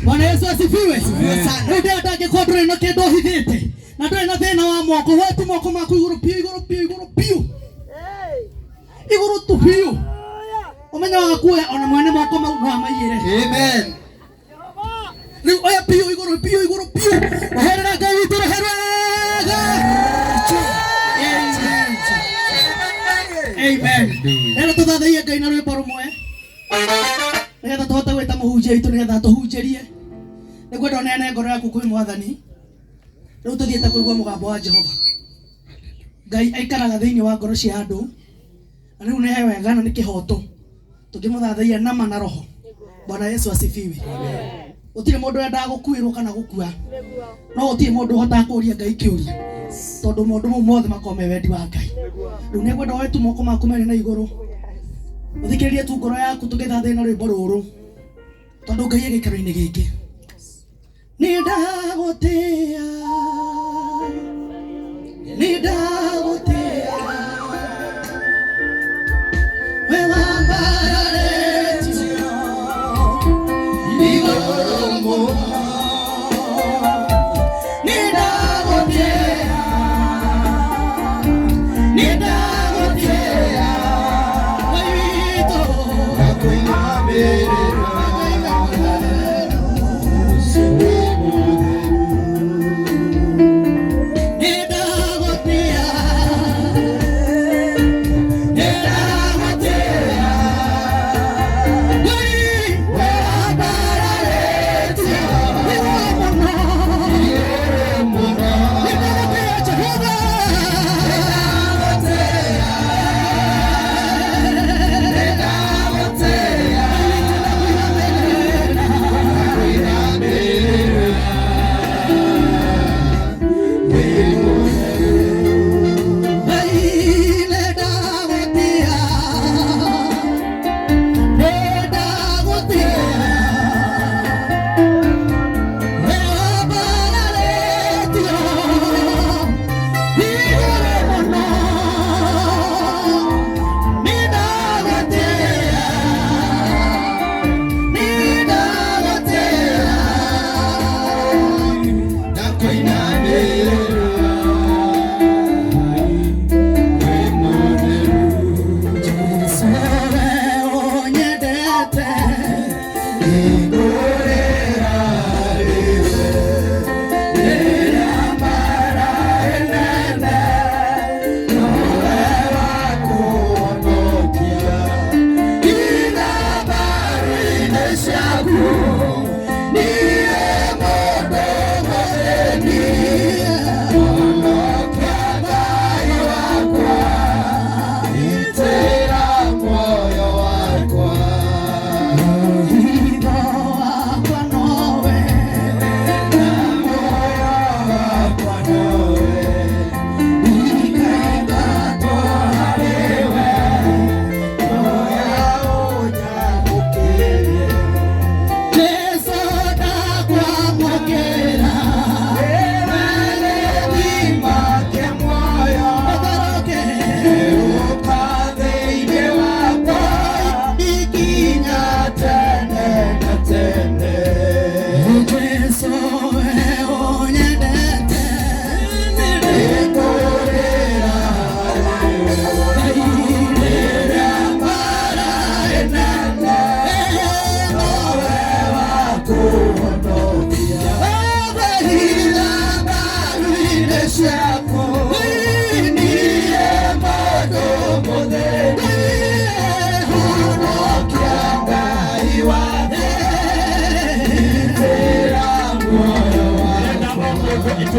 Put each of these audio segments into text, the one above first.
Bwana Yesu asifiwe. Ndio atake kwa tuna kendo hithite. Na tuna thina wa moko wetu moko maku iguru piu. Iguru tu piu. Omenya wakuya ona mwene moko mau no amayire. Amen. Riu oya piu iguru piu. Herera Ngai witu herera. Amen. Ero tuthathia Ngai na rwimbo rumwe. Nĩgetha tũhote gwĩta mũhunjia witũ nĩgetha tũhunjĩrie. Nĩngwenda ũneane ngoro yaku kwĩ Mwathani. Rĩu tũthiĩte kũigua mũgambo wa Jehova. Ngai aikaraga thĩinĩ wa ngoro cia andũ. Na rĩu nĩ wega na nĩ kĩhoto. Tũngĩmũthathaiya nama na roho. Bwana Yesu asifiwe. Gũtirĩ mũndũ wendaga gũkuĩrwo kana gũkua. No gũtirĩ mũndũ ũhotaga kũũria Ngai kĩũria. Tondũ maũndũ mau mothe makome wendi wa Ngai. Rĩu nĩngwenda woe moko maku merĩ na igũrũ. Uthikiririe tu ngoro yaku tũgĩthathia na rwĩmbo rũrũ. Tondũ Ngai gĩikaro-inĩ gĩkĩ. Nĩ ndagũtĩĩa. We wambararĩtio igũrũ mũno. Nĩ ndagũtĩĩa. Ngai witũ akũinamĩrĩra.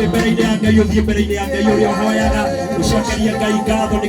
Mbere-inĩ ya Ngai, ũthiĩ mbere-inĩ ya Ngai ũrĩa ũhoyaga, ũcokerie Ngai ngatho.